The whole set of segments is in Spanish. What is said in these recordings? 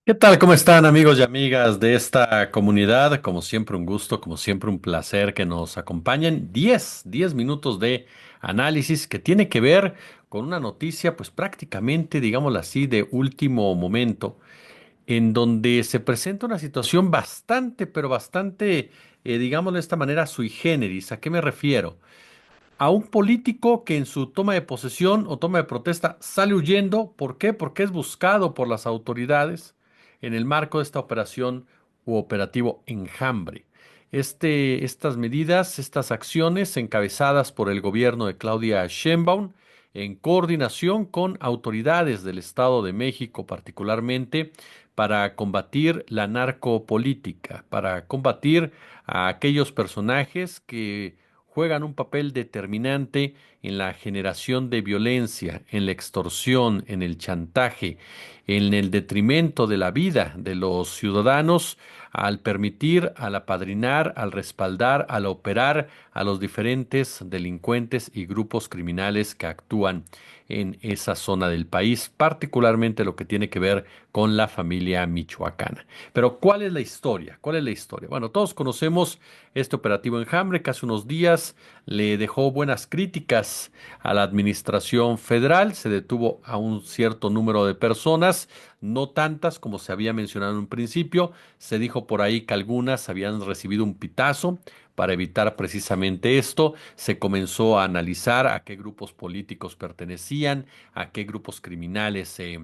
¿Qué tal? ¿Cómo están amigos y amigas de esta comunidad? Como siempre un gusto, como siempre un placer que nos acompañen. Diez minutos de análisis que tiene que ver con una noticia pues prácticamente, digámoslo así, de último momento, en donde se presenta una situación bastante, pero bastante, digámoslo de esta manera, sui generis. ¿A qué me refiero? A un político que en su toma de posesión o toma de protesta sale huyendo. ¿Por qué? Porque es buscado por las autoridades en el marco de esta operación u operativo Enjambre. Estas medidas, estas acciones encabezadas por el gobierno de Claudia Sheinbaum en coordinación con autoridades del Estado de México particularmente para combatir la narcopolítica, para combatir a aquellos personajes que juegan un papel determinante en la generación de violencia, en la extorsión, en el chantaje, en el detrimento de la vida de los ciudadanos, al permitir, al apadrinar, al respaldar, al operar a los diferentes delincuentes y grupos criminales que actúan en esa zona del país, particularmente lo que tiene que ver con la familia michoacana. Pero ¿cuál es la historia? ¿Cuál es la historia? Bueno, todos conocemos este operativo Enjambre, que hace unos días le dejó buenas críticas a la administración federal. Se detuvo a un cierto número de personas, no tantas como se había mencionado en un principio. Se dijo por ahí que algunas habían recibido un pitazo. Para evitar precisamente esto, se comenzó a analizar a qué grupos políticos pertenecían, a qué grupos criminales se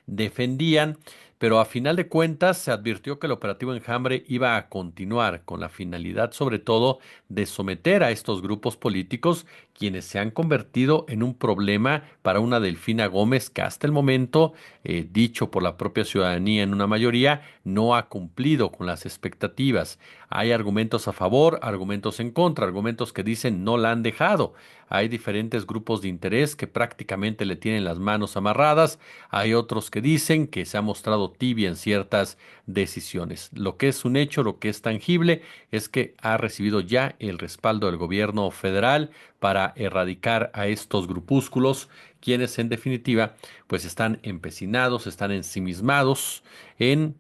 defendían, pero a final de cuentas se advirtió que el operativo Enjambre iba a continuar con la finalidad sobre todo de someter a estos grupos políticos, quienes se han convertido en un problema para una Delfina Gómez que hasta el momento, dicho por la propia ciudadanía en una mayoría, no ha cumplido con las expectativas. Hay argumentos a favor, argumentos en contra, argumentos que dicen no la han dejado. Hay diferentes grupos de interés que prácticamente le tienen las manos amarradas. Hay otros que dicen que se ha mostrado tibia en ciertas decisiones. Lo que es un hecho, lo que es tangible, es que ha recibido ya el respaldo del gobierno federal para erradicar a estos grupúsculos, quienes en definitiva pues están empecinados, están ensimismados en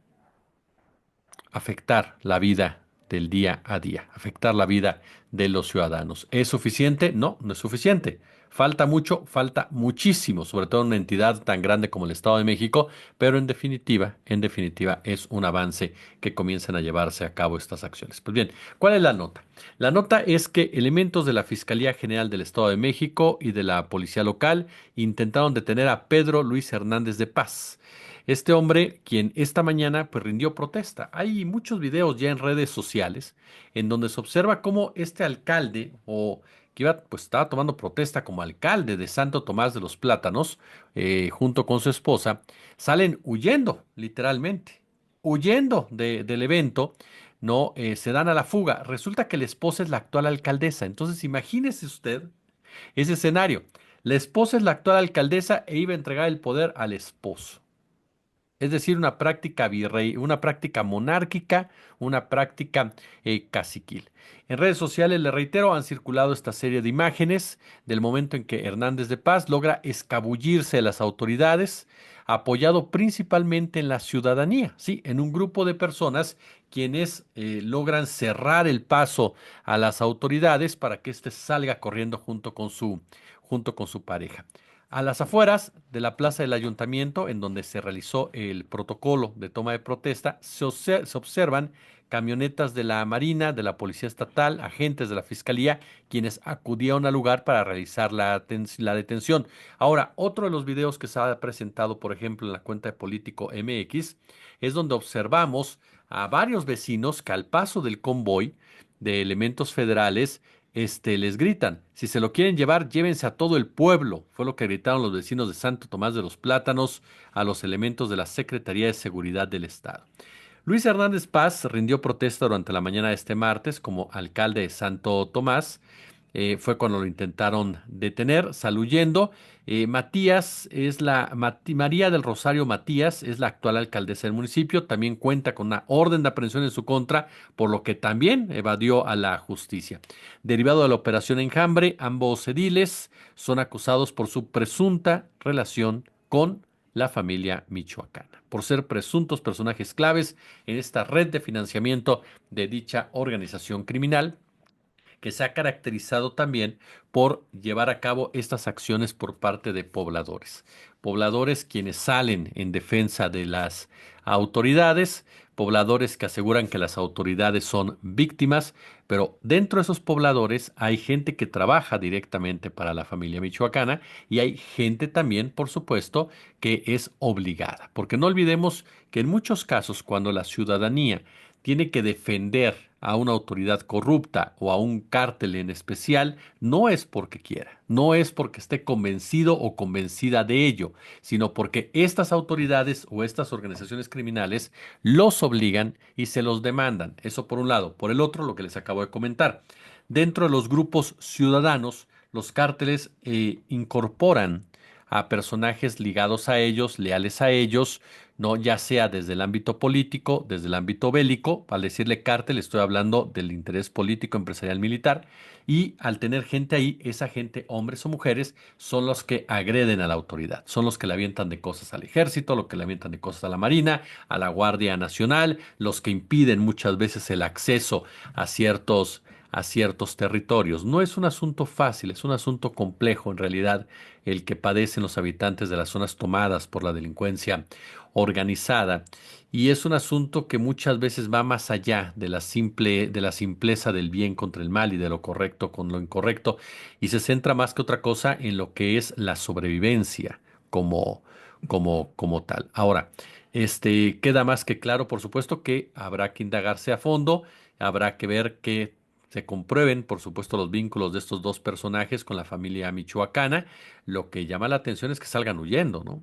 afectar la vida del día a día, afectar la vida de los ciudadanos. ¿Es suficiente? No, no es suficiente. Falta mucho, falta muchísimo, sobre todo en una entidad tan grande como el Estado de México, pero en definitiva, es un avance que comiencan a llevarse a cabo estas acciones. Pues bien, ¿cuál es la nota? La nota es que elementos de la Fiscalía General del Estado de México y de la Policía Local intentaron detener a Pedro Luis Hernández de Paz. Este hombre, quien esta mañana pues rindió protesta. Hay muchos videos ya en redes sociales en donde se observa cómo este alcalde o que iba, pues estaba tomando protesta como alcalde de Santo Tomás de los Plátanos, junto con su esposa, salen huyendo, literalmente, huyendo del evento, no, se dan a la fuga. Resulta que la esposa es la actual alcaldesa. Entonces, imagínese usted ese escenario. La esposa es la actual alcaldesa e iba a entregar el poder al esposo. Es decir, una práctica virrey, una práctica monárquica, una práctica caciquil. En redes sociales, le reitero, han circulado esta serie de imágenes del momento en que Hernández de Paz logra escabullirse de las autoridades, apoyado principalmente en la ciudadanía, sí, en un grupo de personas quienes logran cerrar el paso a las autoridades para que éste salga corriendo junto con su pareja. A las afueras de la plaza del ayuntamiento, en donde se realizó el protocolo de toma de protesta, se observan camionetas de la Marina, de la Policía Estatal, agentes de la Fiscalía, quienes acudieron al lugar para realizar la detención. Ahora, otro de los videos que se ha presentado, por ejemplo, en la cuenta de Político MX, es donde observamos a varios vecinos que al paso del convoy de elementos federales les gritan, si se lo quieren llevar, llévense a todo el pueblo. Fue lo que gritaron los vecinos de Santo Tomás de los Plátanos a los elementos de la Secretaría de Seguridad del Estado. Luis Hernández Paz rindió protesta durante la mañana de este martes como alcalde de Santo Tomás. Fue cuando lo intentaron detener, salió huyendo. Matías es María del Rosario Matías es la actual alcaldesa del municipio. También cuenta con una orden de aprehensión en su contra, por lo que también evadió a la justicia. Derivado de la operación Enjambre, ambos ediles son acusados por su presunta relación con la familia michoacana, por ser presuntos personajes claves en esta red de financiamiento de dicha organización criminal que se ha caracterizado también por llevar a cabo estas acciones por parte de pobladores. Pobladores quienes salen en defensa de las autoridades, pobladores que aseguran que las autoridades son víctimas, pero dentro de esos pobladores hay gente que trabaja directamente para la familia michoacana y hay gente también, por supuesto, que es obligada. Porque no olvidemos que en muchos casos, cuando la ciudadanía tiene que defender a una autoridad corrupta o a un cártel en especial, no es porque quiera, no es porque esté convencido o convencida de ello, sino porque estas autoridades o estas organizaciones criminales los obligan y se los demandan. Eso por un lado. Por el otro, lo que les acabo de comentar. Dentro de los grupos ciudadanos, los cárteles incorporan a personajes ligados a ellos, leales a ellos, no ya sea desde el ámbito político, desde el ámbito bélico, al decirle cártel estoy hablando del interés político, empresarial, militar, y al tener gente ahí, esa gente, hombres o mujeres, son los que agreden a la autoridad, son los que le avientan de cosas al ejército, los que le avientan de cosas a la Marina, a la Guardia Nacional, los que impiden muchas veces el acceso a ciertos territorios. No es un asunto fácil, es un asunto complejo en realidad el que padecen los habitantes de las zonas tomadas por la delincuencia organizada. Y es un asunto que muchas veces va más allá de la simpleza del bien contra el mal y de lo correcto con lo incorrecto, y se centra más que otra cosa en lo que es la sobrevivencia como, como tal. Ahora, queda más que claro, por supuesto, que habrá que indagarse a fondo, habrá que ver que se comprueben, por supuesto, los vínculos de estos dos personajes con la familia michoacana. Lo que llama la atención es que salgan huyendo, ¿no?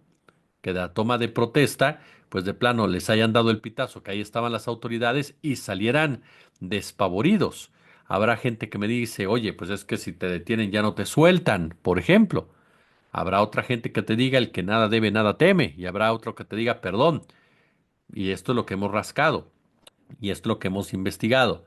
Que de la toma de protesta, pues de plano les hayan dado el pitazo, que ahí estaban las autoridades y salieran despavoridos. Habrá gente que me dice, oye, pues es que si te detienen ya no te sueltan, por ejemplo. Habrá otra gente que te diga el que nada debe, nada teme, y habrá otro que te diga perdón. Y esto es lo que hemos rascado. Y esto es lo que hemos investigado.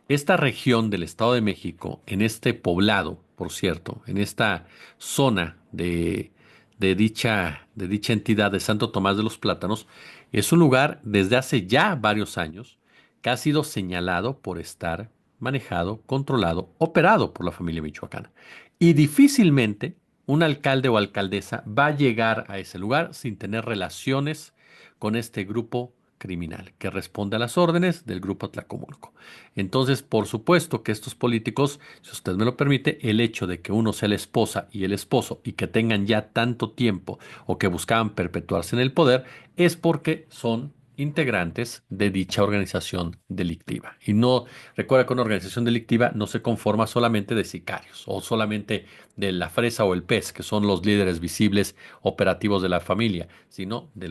Esta región del Estado de México, en este poblado, por cierto, en esta zona de dicha entidad de Santo Tomás de los Plátanos, es un lugar desde hace ya varios años que ha sido señalado por estar manejado, controlado, operado por la familia michoacana. Y difícilmente un alcalde o alcaldesa va a llegar a ese lugar sin tener relaciones con este grupo criminal que responde a las órdenes del grupo Tlacomulco. Entonces, por supuesto que estos políticos, si usted me lo permite, el hecho de que uno sea la esposa y el esposo y que tengan ya tanto tiempo o que buscaban perpetuarse en el poder, es porque son integrantes de dicha organización delictiva. Y no, recuerda que una organización delictiva no se conforma solamente de sicarios o solamente de la fresa o el pez, que son los líderes visibles operativos de la familia, sino de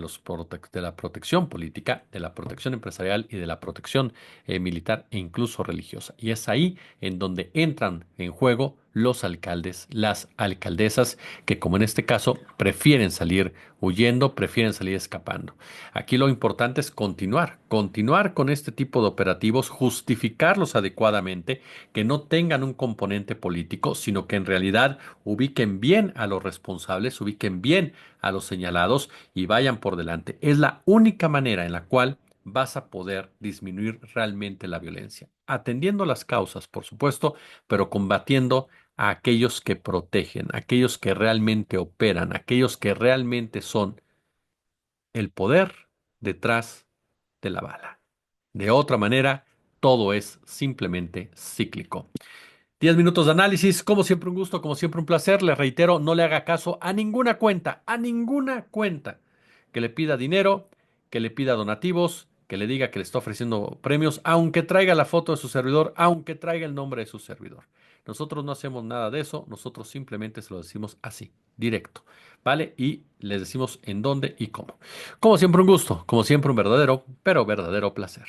la protección política, de la protección empresarial y de la protección militar e incluso religiosa. Y es ahí en donde entran en juego los alcaldes, las alcaldesas, que como en este caso prefieren salir huyendo, prefieren salir escapando. Aquí lo importante es continuar con este tipo de operativos, justificarlos adecuadamente, que no tengan un componente político, sino que en realidad ubiquen bien a los responsables, ubiquen bien a los señalados y vayan por delante. Es la única manera en la cual vas a poder disminuir realmente la violencia, atendiendo las causas, por supuesto, pero combatiendo a aquellos que protegen, aquellos que realmente operan, aquellos que realmente son el poder detrás de la bala. De otra manera, todo es simplemente cíclico. 10 minutos de análisis, como siempre un gusto, como siempre un placer. Le reitero, no le haga caso a ninguna cuenta que le pida dinero, que le pida donativos, que le diga que le está ofreciendo premios, aunque traiga la foto de su servidor, aunque traiga el nombre de su servidor. Nosotros no hacemos nada de eso, nosotros simplemente se lo decimos así, directo, ¿vale? Y les decimos en dónde y cómo. Como siempre un gusto, como siempre un verdadero, pero verdadero placer.